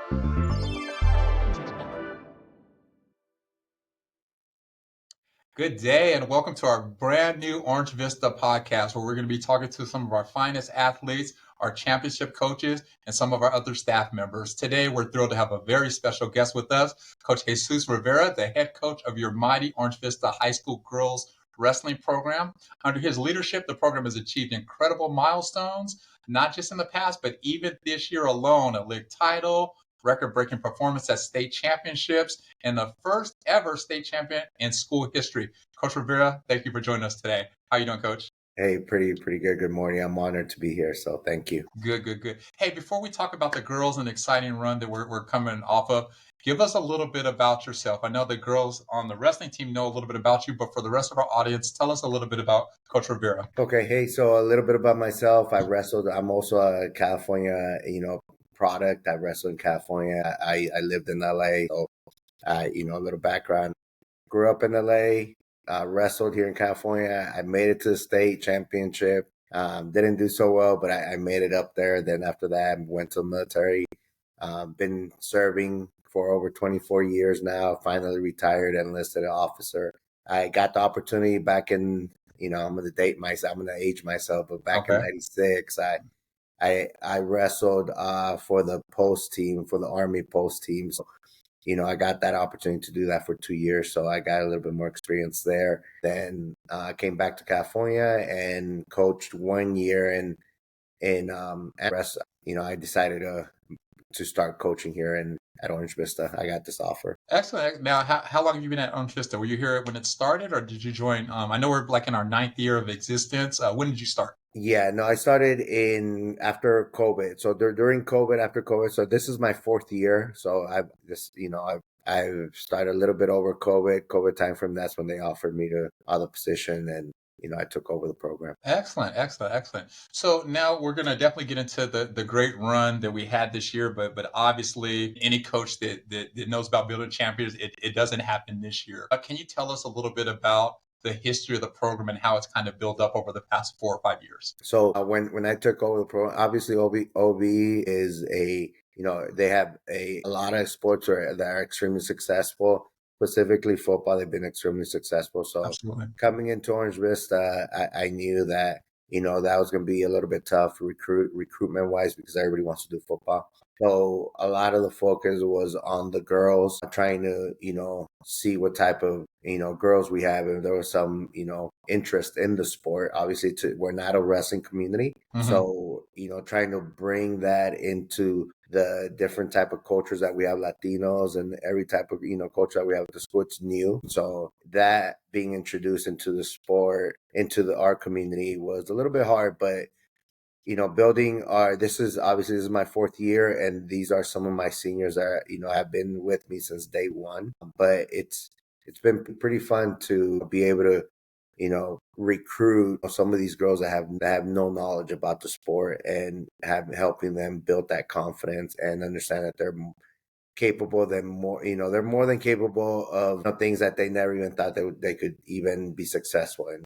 Good day, and welcome to our brand new Orange Vista podcast, where we're going to be talking to some of our finest athletes, our championship coaches, and some of our other staff members. Today, we're thrilled to have a very special guest with us, Coach Jesus Rivera, the head coach of your mighty Orange Vista High School girls wrestling program. Under his leadership, the program has achieved incredible milestones, not just in the past, but even this year alone, a league title, record-breaking performance at state championships, and the first ever state champion in school history. Coach Rivera, thank you for joining us today. How you doing, Coach? Hey, pretty good. Good morning. I'm honored to be here, so thank you. Good. Hey, before we talk about the girls and the exciting run that we're coming off of, give us a little bit about yourself. I know the girls on the wrestling team know a little bit about you, but for the rest of our audience, tell us a little bit about Coach Rivera. Okay, hey, so a little bit about myself. I wrestled. I'm also a California, product. I wrestled in California. I lived in LA, so a little background. Grew up in LA. Wrestled here in California. I made it to the state championship. Didn't do so well, but I made it up there. Then after that, went to the military. Been serving for over 24 years now. Finally retired, enlisted an officer. I got the opportunity back in, I'm going to date myself. I'm going to age myself, but back in '96, I wrestled for the post team, for the Army post team. So, I got that opportunity to do that for 2 years. So I got a little bit more experience there. Then I came back to California and coached 1 year at rest. I decided to start coaching here at Orange Vista. I got this offer. Excellent. Now, how long have you been at Orange Vista? Were you here when it started, or did you join? I know we're like in our 9th year of existence. When did you start? Yeah, no, I started in after COVID. So during COVID, after COVID. So this is my 4th year. So I've started a little bit over COVID time frame. That's when they offered me the other position, and I took over the program. Excellent. So now we're going to definitely get into the great run that we had this year, but obviously any coach that knows about building champions, it doesn't happen this year. Can you tell us a little bit about the history of the program and how it's kind of built up over the past 4 or 5 years? So when I took over the program, obviously OB is they have a lot of sports that are extremely successful. Specifically football, they've been extremely successful. So Absolutely. coming into Orange Vista, I knew that that was going to be a little bit tough recruitment wise because everybody wants to do football. So a lot of the focus was on the girls, trying to see what type of girls we have, and there was some interest in the sport. Obviously, we're not a wrestling community, so trying to bring that into the different type of cultures that we have, Latinos and every type of culture that we have at the school. It's new, so that being introduced into the sport, into our community, was a little bit hard. But building this is my 4th year, and these are some of my seniors that have been with me since day one. But it's been pretty fun to be able to recruit some of these girls that have no knowledge about the sport, and helping them build that confidence and understand that they're capable than more they're more than capable of things that they never even thought they could even be successful in.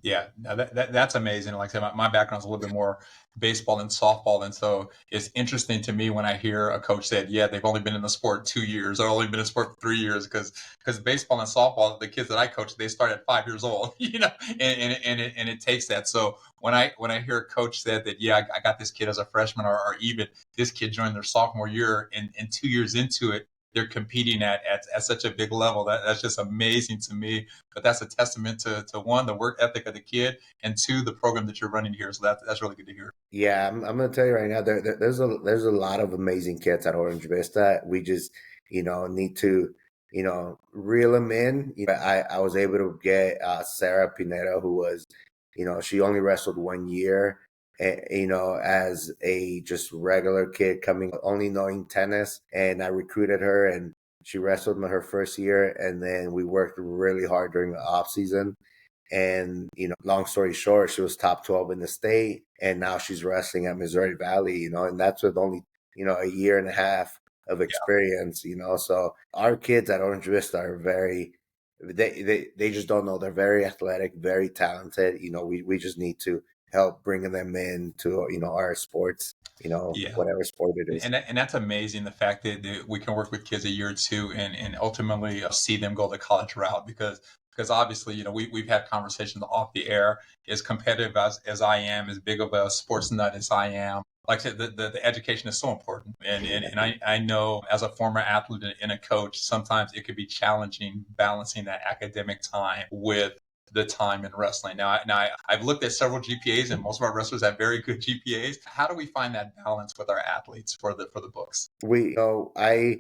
Yeah, no, that's amazing. Like I said, my background's a little bit more baseball and softball, and so it's interesting to me when I hear a coach said, "Yeah, they've only been in the sport 2 years, or only been in sport for 3 years," because baseball and softball, the kids that I coach, they start at 5 years old, and it takes that. So when I hear a coach said that, yeah, I got this kid as a freshman, or even this kid joined their sophomore year, and 2 years into it, they're competing at such a big level. That's just amazing to me. But that's a testament to one, the work ethic of the kid, and two, the program that you're running here. So that's really good to hear. Yeah, I'm going to tell you right now, there's a lot of amazing kids at Orange Vista. We just need to reel them in. I was able to get Sarah Pineda, who was she only wrestled 1 year. As a just regular kid coming, only knowing tennis, and I recruited her, and she wrestled in her first year, and then we worked really hard during the off season. And long story short, she was top 12 in the state, and now she's wrestling at Missouri Valley. And that's with only a year and a half of experience. So our kids at Orange Vista are they just don't know. They're very athletic, very talented. We just need to help bringing them into, our sports, Yeah. whatever sport it is. And that's amazing, the fact that we can work with kids a year or two and ultimately see them go the college route, because obviously, we've had conversations off the air. As competitive as I am, as big of a sports nut as I am, like I said, the education is so important. And I know, as a former athlete and a coach, sometimes it could be challenging balancing that academic time with the time in wrestling. I've looked at several GPAs, and most of our wrestlers have very good GPAs. How do we find that balance with our athletes for the books? We, I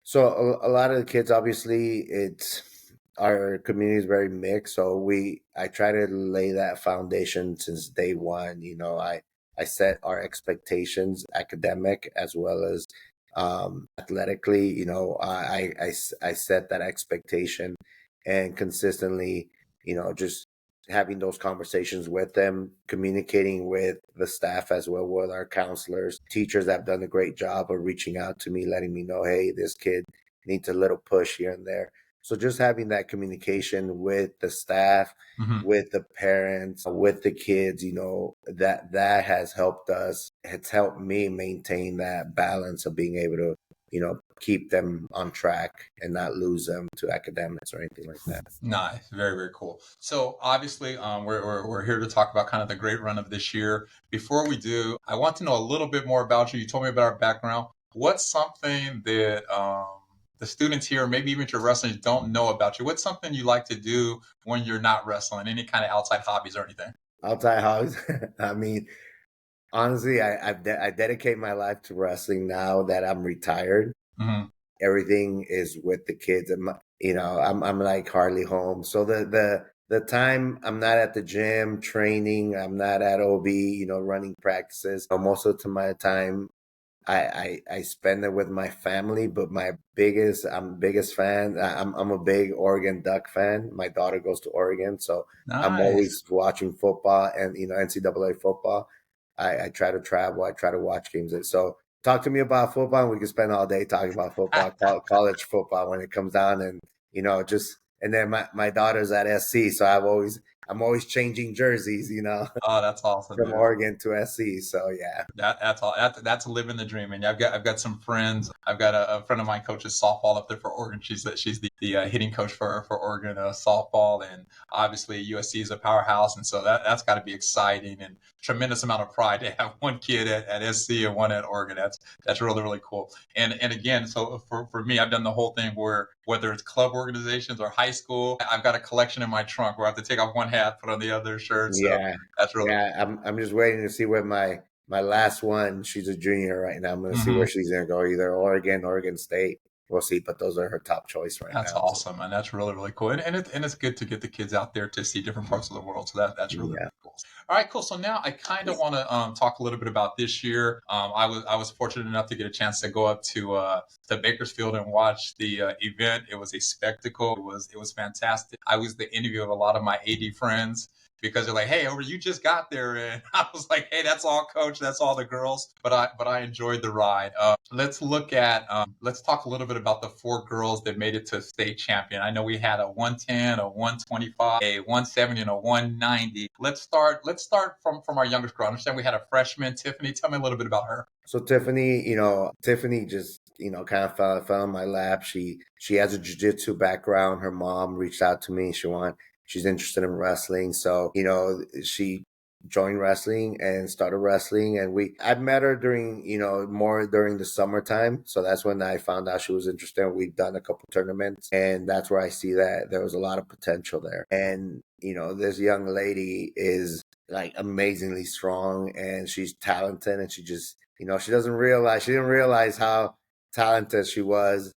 So a lot of the kids, obviously, it's our community is very mixed. So I try to lay that foundation since day one. I set our expectations, academic as well as athletically. I set that expectation, and consistently, just having those conversations with them, communicating with the staff as well, with our counselors, teachers that have done a great job of reaching out to me, letting me know, hey, this kid needs a little push here and there. So just having that communication with the staff, Mhm. with the parents, with the kids, that has helped us. It's helped me maintain that balance of being able to, keep them on track and not lose them to academics or anything like that. Nice, very very cool. So obviously, we're here to talk about kind of the great run of this year. Before we do, I want to know a little bit more about you. You told me about our background. What's something that the students here, maybe even your wrestlers, don't know about you? What's something you like to do when you're not wrestling? Any kind of outside hobbies or anything? Outside house. I mean, honestly, I dedicate my life to wrestling now that I'm retired. Hmm. Everything is with the kids. I'm like hardly home. So the time I'm not at the gym training, I'm not at OB, running practices. Most of my time I spend it with my family, but I'm biggest fan. I'm a big Oregon Duck fan. My daughter goes to Oregon, so I'm Nice. always watching football and NCAA football. I try to travel. I try to watch games. So talk to me about football, and we can spend all day talking about football, college football when it comes down, and just and then my daughter's at SC, so I'm always changing jerseys, Oh, that's awesome, from dude. Oregon to SC. So yeah, That's all. That's living the dream. And I've got some friends. I've got a friend of mine coaches softball up there for Oregon. She's the hitting coach for Oregon softball, and obviously USC is a powerhouse, and so that's got to be exciting and tremendous amount of pride to have one kid at SC and one at Oregon. That's really really cool. And again, so for me, I've done the whole thing where whether it's club organizations or high school, I've got a collection in my trunk where I have to take off one hat, put on the other shirt. So yeah, that's really. yeah. I'm just waiting to see where my last one. She's a junior right now. I'm going to see where Mhm. she's going to go. Either Oregon, Oregon State. We'll see. But those are her top choice right That's now. So awesome, and that's really, really cool. And it's good to get the kids out there to see different parts of the world. So that's really, yeah, really cool. All right, cool. So now I kind of want to talk a little bit about this year. I was fortunate enough to get a chance to go up to Bakersfield and watch the event. It was a spectacle. It was fantastic. I was the interview of a lot of my AD friends because they're like, "Hey, over you just got there," and I was like, "Hey, that's all, coach. That's all the girls." But I enjoyed the ride. Let's talk a little bit about the four girls that made it to state champion. I know we had a 110, a 125, a 170, and a 190. Let's start from our youngest girl. I understand we had a freshman, Tiffany. Tell me a little bit about her. So Tiffany just kind of fell in my lap. She has a jiu-jitsu background. Her mom reached out to me. She's interested in wrestling. So she joined wrestling and started wrestling. And I met her during more during the summertime. So that's when I found out she was interested. We've done a couple tournaments, and that's where I see that there was a lot of potential there. And this young lady is like amazingly strong, and she's talented, and she didn't realize how talented she was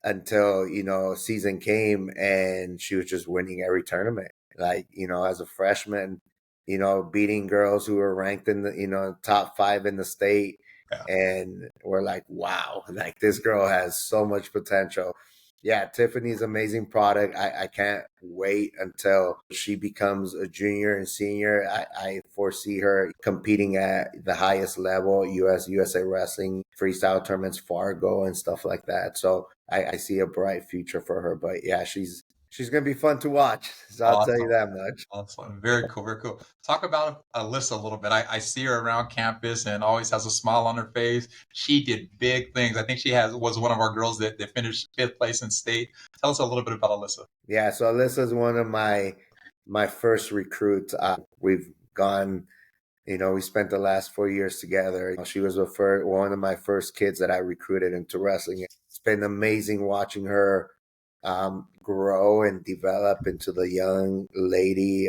until season came, and she was just winning every tournament, like as a freshman, beating girls who were ranked in the top 5 in the state. Yeah. And we're like, wow, like this girl has so much potential. Yeah, Tiffany's amazing product. I can't wait until she becomes a junior and senior. I foresee her competing at the highest level, USA Wrestling, freestyle tournaments, Fargo, and stuff like that. So I see a bright future for her. But yeah, she's gonna be fun to watch. So I'll tell you Awesome. that much. Awesome. Very cool. Very cool. Talk about Alyssa a little bit. I see her around campus and always has a smile on her face. She did big things. I think she was one of our girls that finished fifth place in state. Tell us a little bit about Alyssa. Yeah, so Alyssa's one of my first recruits. We've gone, we spent the last 4 years together. She was one of my first kids that I recruited into wrestling. It's been amazing watching her grow and develop into the young lady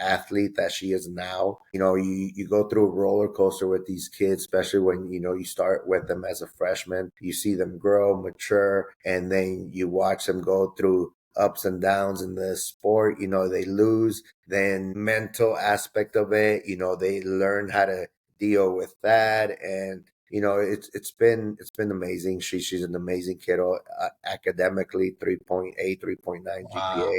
athlete that she is now. You go through a roller coaster with these kids, especially when, you start with them as a freshman. You see them grow, mature, and then you watch them go through ups and downs in the sport. They lose, then mental aspect of it, they learn how to deal with that. And it's been amazing. She's an amazing kiddo, academically 3.8, 3.9 Wow.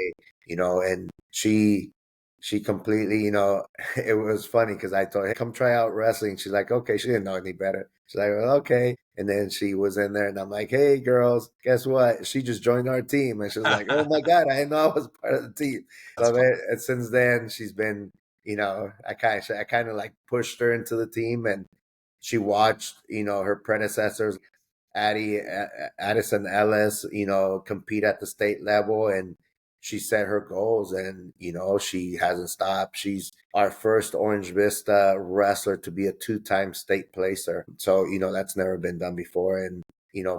GPA, and she completely, it was funny because I told her, come try out wrestling. She's like, okay. She didn't know any better. She's like, well, okay. And then she was in there and I'm like, hey, girls, guess what? She just joined our team. And she was like, oh my God, I didn't know I was part of the team. That's So fun. then, and since then, she's been, I kind of like pushed her into the team, and she watched, her predecessors, Addison Ellis, compete at the state level, and she set her goals, and she hasn't stopped. She's our first Orange Vista wrestler to be a two-time state placer. So that's never been done before, and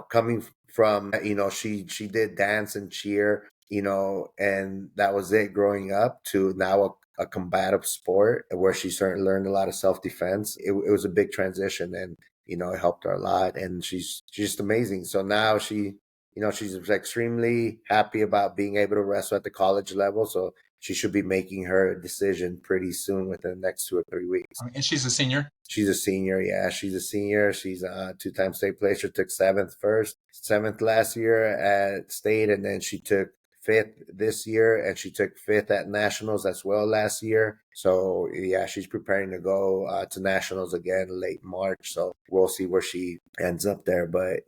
coming from she did dance and cheer, and that was it growing up, to now a combative sport where she certainly learned a lot of self-defense. It was a big transition, and it helped her a lot, and she's just amazing. So now she's extremely happy about being able to wrestle at the college level. So she should be making her decision pretty soon, within the next 2 or 3 weeks. And she's a senior. She's a senior. Yeah, she's a senior. She's a two-time state placer. Took seventh last year at state, and then she took fifth this year, and she took fifth at nationals as well last year. So yeah, she's preparing to go to nationals again late March. So we'll see where she ends up there. But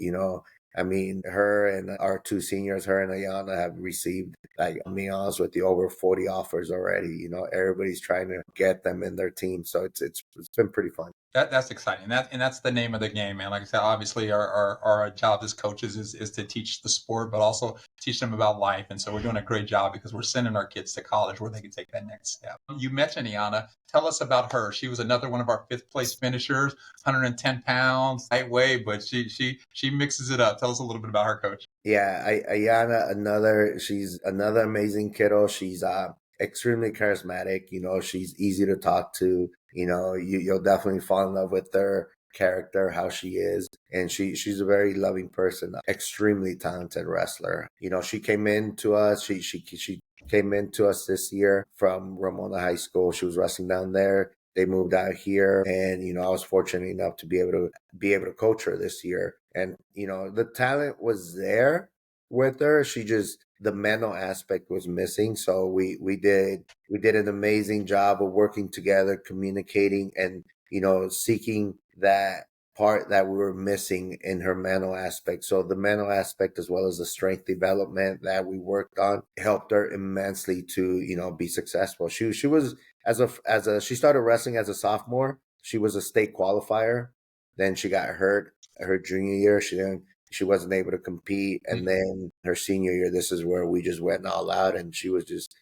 I mean, her and our two seniors, her and Ayana, have received, like, I'm being honest with you, over 40 offers already. Everybody's trying to get them in their team. So it's been pretty fun. That's exciting. That's the name of the game, man. Like I said, obviously our job as coaches is to teach the sport, but also teach them about life. And so we're doing a great job because we're sending our kids to college where they can take that next step. You mentioned Iana. Tell us about her. She was another one of our fifth place finishers, 110 pounds, lightweight, but she mixes it up. Tell us a little bit about her, coach. Yeah, Ayana, she's another amazing kiddo. She's extremely charismatic. She's easy to talk to. You'll definitely fall in love with her character, how she is, and she's a very loving person. Extremely talented wrestler. She came into us. She came into us this year from Ramona High School. She was wrestling down there. They moved out here, and I was fortunate enough to be able to coach her this year. And the talent was there with her. She just, the mental aspect was missing. So we did an amazing job of working together, communicating, and seeking that part that we were missing in her mental aspect. So the mental aspect, as well as the strength development that we worked on, helped her immensely to be successful. She was, she started wrestling as a sophomore. She was a state qualifier. Then she got hurt her junior year. She wasn't able to compete, and then her senior year, this is where we just went all out, and she was just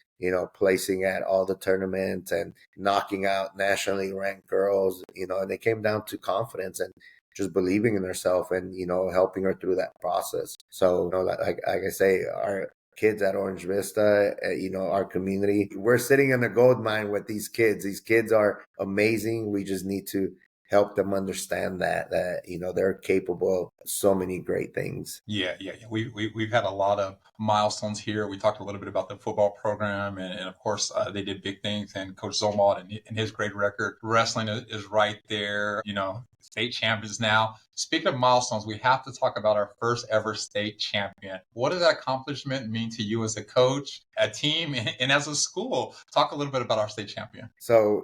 placing at all the tournaments and knocking out nationally ranked girls. And it came down to confidence and just believing in herself, and helping her through that process. So like I say, our kids at Orange Vista, our community, we're sitting in a gold mine with these kids. These kids are amazing. We just need to help them understand that they're capable of so many great things. Yeah. We've had a lot of milestones here. We talked a little bit about the football program, and of course, they did big things. And Coach Zolmalt and his great record, wrestling is right there. State champions now. Speaking of milestones, we have to talk about our first ever state champion. What does that accomplishment mean to you as a coach, a team, and as a school? Talk a little bit about our state champion. So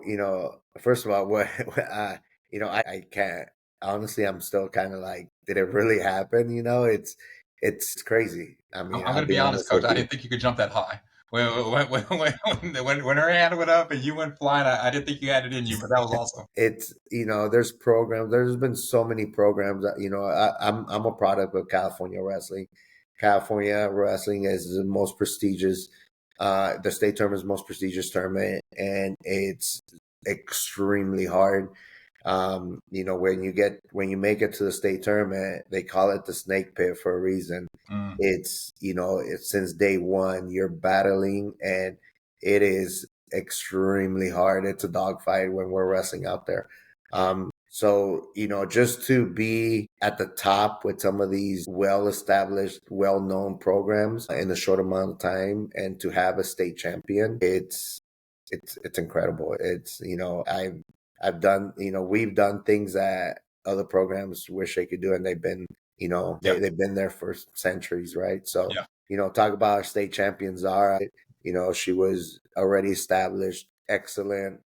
first of all, I can't, honestly, I'm still kind of like, did it really happen? It's crazy. I I'm mean, going I'll to be be honest, honest Coach. with I you. didn't think you could jump that high. When her hand went up and you went flying, I didn't think you had it in you, but that was awesome. It's, there's programs. There's been so many programs that, I'm a product of California wrestling. California wrestling is the most prestigious. The state tournament is the most prestigious tournament, and it's extremely hard. When you make it to the state tournament, they call it the snake pit for a reason. Mm, It's since day one you're battling, and it is extremely hard. It's a dogfight when we're wrestling out there. So, just to be at the top with some of these well established, well known programs in a short amount of time, and to have a state champion, it's incredible. I've done, we've done things that other programs wish they could do, and they've been, yeah, they've been there for centuries, right? So, yeah, talk about our state champion Zara. She was already established, excellent,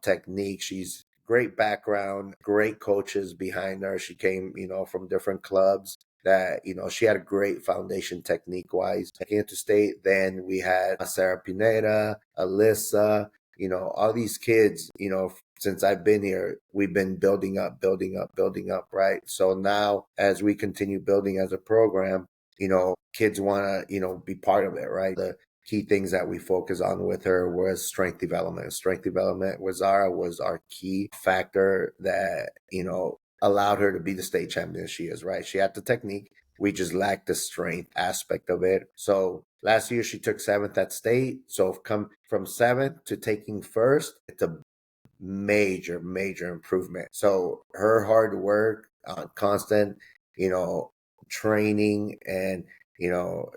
technique. She's great background, great coaches behind her. She came, from different clubs that, she had a great foundation technique wise. Came into state, then we had Sarah Pineda, Alyssa, all these kids, since I've been here, we've been building up, building up, building up, right? So now as we continue building as a program, kids want to, be part of it, right? The key things that we focus on with her was strength development. Strength development with Zara was our key factor that, allowed her to be the state champion she is, right? She had the technique. We just lacked the strength aspect of it. So last year she took seventh at state. So come from seventh to taking first, it's a major, major improvement. So her hard work, constant, you know, training and,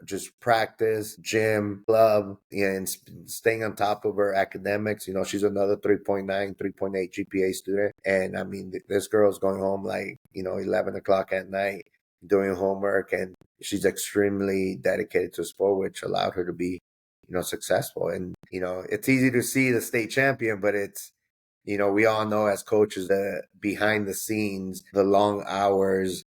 just practice, gym, club, and staying on top of her academics. She's another 3.9, 3.8 GPA student. And I mean, this girl's going home like, 11 o'clock at night doing homework, and she's extremely dedicated to sport, which allowed her to be, successful. And, it's easy to see the state champion, but we all know as coaches the behind the scenes, the long hours,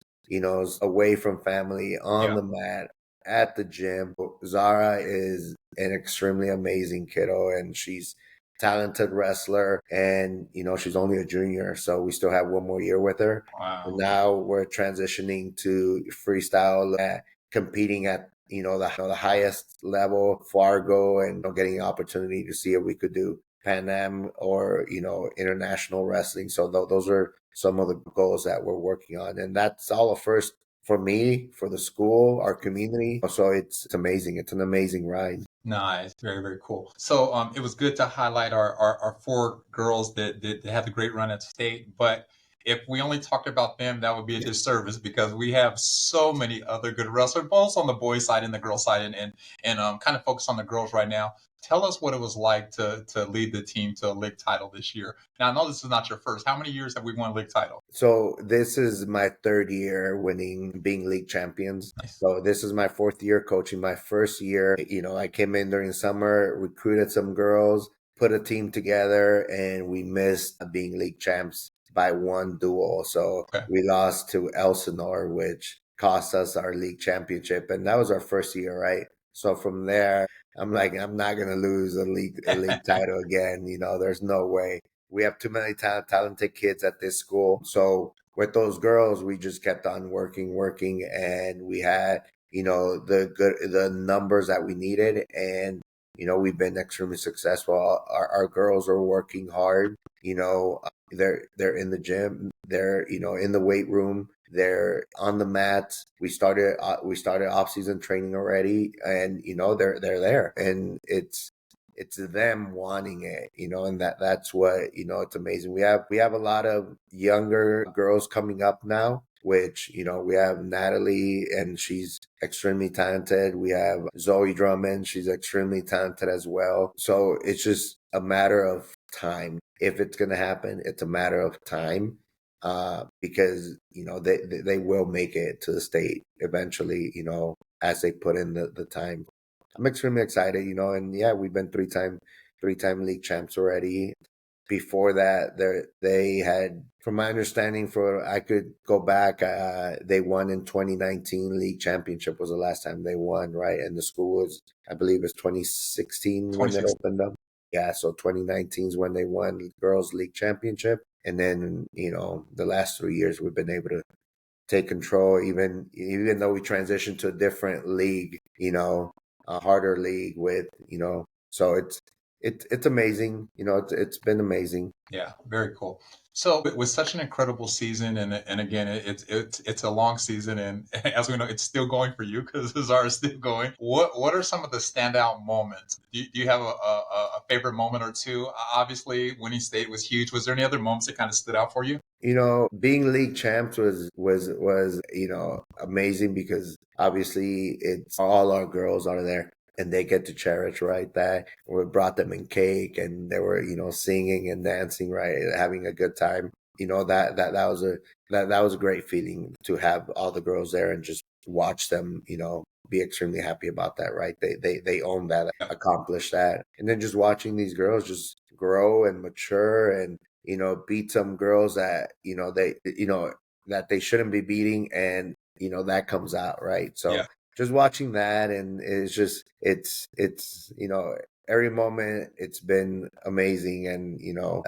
away from family, on yeah. the mat, at the gym. Zara is an extremely amazing kiddo, and she's talented wrestler, and she's only a junior, so we still have one more year with her. And Wow. now we're transitioning to freestyle, competing at the highest level, Fargo, and getting an opportunity to see if we could do Pan Am or international wrestling. So those are some of the goals that we're working on, and that's all a first for me, for the school, our community. So it's amazing. It's an amazing ride. Nice, very, very cool. So it was good to highlight our four girls that had a great run at state. But if we only talked about them, that would be a disservice because we have so many other good wrestlers, both on the boys' side and the girls' side, and kind of focus on the girls right now. Tell us what it was like to lead the team to a league title this year. Now I know this is not your first. How many years have we won a league title? So this is my third year being league champions. Nice. So this is my fourth year coaching. My first year, I came in during summer, recruited some girls, put a team together, and we missed being league champs by one duel. So Okay. we lost to Elsinore, which cost us our league championship, and that was our first year, right? So from there, I'm like, I'm not gonna lose a league title again. There's no way. We have too many talented kids at this school. So with those girls, we just kept on working, working, and we had, the numbers that we needed, and we've been extremely successful. Our girls are working hard. They're in the gym. They're in the weight room. They're on the mats. We started off season training already, and they're there, and it's them wanting it, and that's what, it's amazing. We have a lot of younger girls coming up now, which, we have Natalie, and she's extremely talented. We have Zoe Drummond, she's extremely talented as well. So it's just a matter of time. If it's going to happen, it's a matter of time. Because they will make it to the state eventually, as they put in the time. I'm extremely excited, and yeah, we've been three-time league champs already. Before that, they had from my understanding, for I could go back, they won in 2019 league championship was the last time they won, right? And the school was, I believe, it's 2016 when it 26. opened up. Yeah, so 2019 is when they won girls league championship, and then the last 3 years we've been able to take control, even though we transitioned to a different league, a harder league with, so it's amazing. It's been amazing. Yeah, very cool. So with such an incredible season, and again, it's a long season, and as we know, it's still going for you because Cesar is still going. What are some of the standout moments? Do you have a favorite moment or two? Obviously, winning state was huge. Was there any other moments that kind of stood out for you? Being league champs was amazing, because obviously it's all our girls are there and they get to cherish, right, that we brought them in cake, and they were singing and dancing, right, having a good time. That was a great feeling to have all the girls there and just watch them be extremely happy about that, right? They own that, Yeah, accomplish that, and then just watching these girls just grow and mature, and beat some girls that that they shouldn't be beating, and that comes out, right? So yeah, just watching that, and it's every moment it's been amazing. And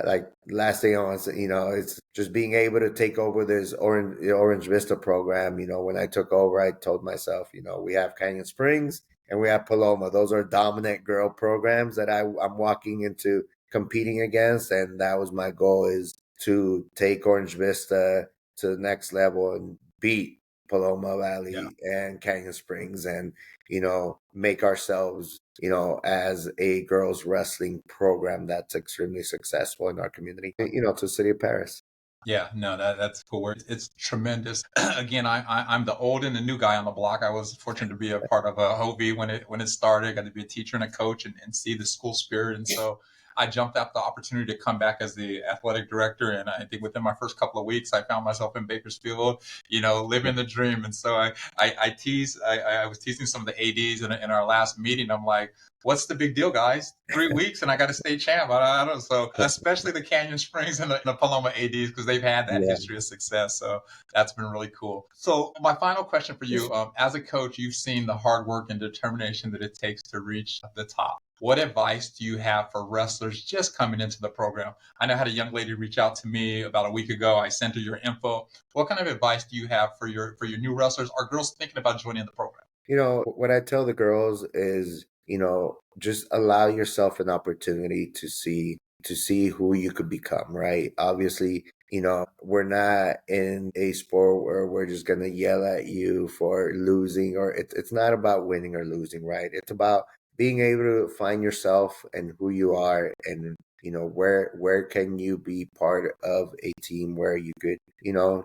like, last thing I want to say, it's just being able to take over this Orange Vista program. When I took over, I told myself, we have Canyon Springs and we have Paloma. Those are dominant girl programs that I'm walking into competing against, and that was my goal, is to take Orange Vista to the next level and beat Paloma yeah. Valley and Canyon Springs, and make ourselves as a girls wrestling program that's extremely successful in our community, to the city of Paris. Yeah, no, that's cool. It's tremendous. Again, I'm the old and the new guy on the block. I was fortunate to be a part of a Hovey when it started. I got to be a teacher and a coach, and see the school spirit. And so I jumped at the opportunity to come back as the athletic director. And I think within my first couple of weeks, I found myself in Bakersfield, living the dream. And so I was teasing some of the ADs in our last meeting. I'm like, what's the big deal, guys? 3 weeks and I got a state champ. I don't know. So especially the Canyon Springs and the Paloma ADs, because they've had that Yeah. history of success. So that's been really cool. So my final question for you, as a coach, you've seen the hard work and determination that it takes to reach the top. What advice do you have for wrestlers just coming into the program? I know I had a young lady reach out to me about a week ago. I sent her your info. What kind of advice do you have for your new wrestlers or girls thinking about joining the program? What I tell the girls is, just allow yourself an opportunity to see who you could become, right? Obviously, we're not in a sport where we're just gonna yell at you for losing, or it's not about winning or losing, right? It's about being able to find yourself and who you are, and where can you be part of a team where you could,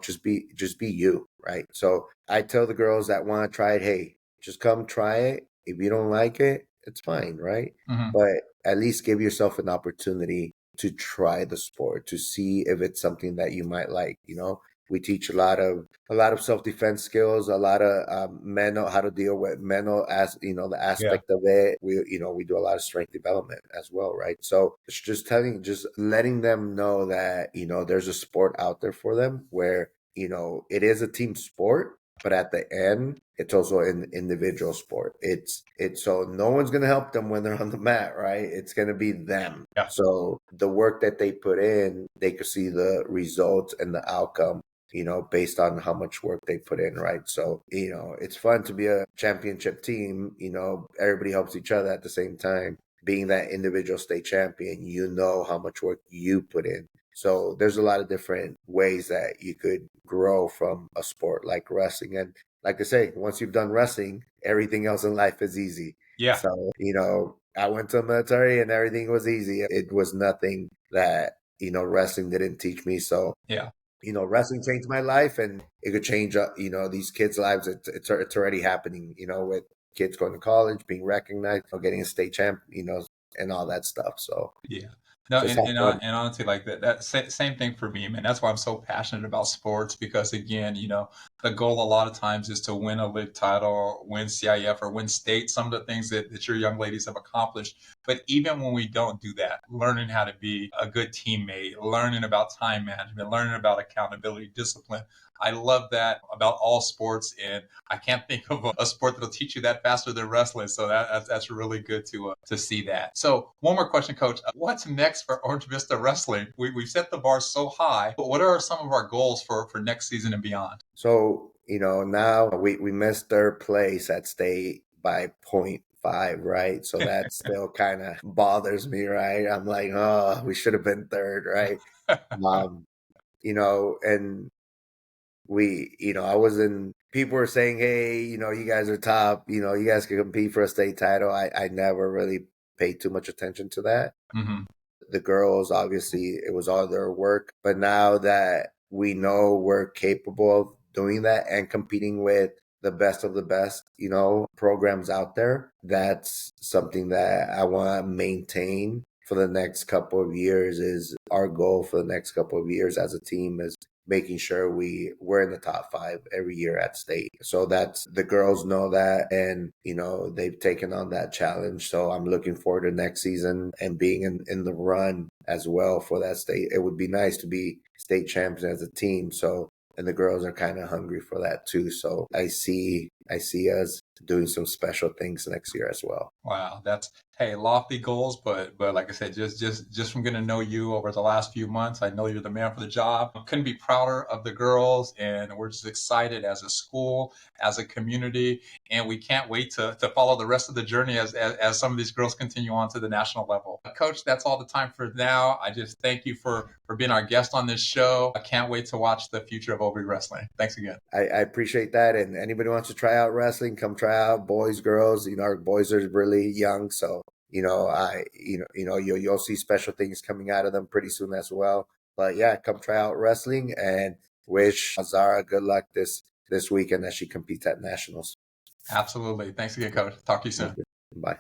just be you, right? So I tell the girls that want to try it, hey, just come try it. If you don't like it, it's fine, right? Hmm. But at least give yourself an opportunity to try the sport, to see if it's something that you might like. We teach a lot of self defense skills, a lot of mental, how to deal with mental, as the Yeah. aspect of it. We do a lot of strength development as well, right? So it's just letting them know that there's a sport out there for them, where it is a team sport, but at the end, it's also an individual sport. It's so no one's gonna help them when they're on the mat, right? It's gonna be them. Yeah. So the work that they put in, they could see the results and the outcome, based on how much work they put in, right? So, it's fun to be a championship team. Everybody helps each other at the same time. Being that individual state champion, how much work you put in. So there's a lot of different ways that you could grow from a sport like wrestling. And like I say, once you've done wrestling, everything else in life is easy. Yeah. So, I went to the military and everything was easy. It was nothing that, wrestling didn't teach me. So, Yeah. wrestling changed my life, and it could change, these kids' lives. It's already happening, with kids going to college, being recognized, getting a state champ, and all that stuff. So, Yeah. No, Just have fun. and honestly, like same thing for me, man. That's why I'm so passionate about sports because again, the goal a lot of times is to win a league title, win CIF, or win state. Some of the things that your young ladies have accomplished. But even when we don't do that, learning how to be a good teammate, learning about time management, learning about accountability, discipline. I love that about all sports, and I can't think of a sport that'll teach you that faster than wrestling. So that's really good to see that. So one more question, Coach. What's next for Orange Vista Wrestling? We've set the bar so high, but what are some of our goals for next season and beyond? So, now we missed third place at state by .5, right? So that still kind of bothers me, right? I'm like, oh, we should have been third, right? Um, and I was in, people were saying, hey, you guys are top, you guys can compete for a state title. I never really paid too much attention to that. Mm-hmm. The girls, obviously, it was all their work. But now that we know we're capable of doing that and competing with the best of the best, programs out there, that's something that I want to maintain for the next couple of years. Is our goal for the next couple of years as a team is making sure we're in the top 5 every year at state. So that's, the girls know that, and they've taken on that challenge. So I'm looking forward to next season and being in the run as well for that state. It would be nice to be state champions as a team. So, and the girls are kind of hungry for that too. So I see us doing some special things next year as well. Wow, that's, hey, lofty goals, but like I said, just from getting to know you over the last few months, I know you're the man for the job. Couldn't be prouder of the girls, and we're just excited as a school, as a community, and we can't wait to follow the rest of the journey as some of these girls continue on to the national level. Coach, that's all the time for now. I just thank you for being our guest on this show. I can't wait to watch the future of OB Wrestling. Thanks again. I appreciate that. And anybody wants to try out wrestling, come try out. Boys, girls, our boys are really young. So, you'll see special things coming out of them pretty soon as well. But yeah, come try out wrestling, and wish Zara good luck this weekend as she competes at nationals. Absolutely. Thanks again, Coach. Talk to you soon. Bye.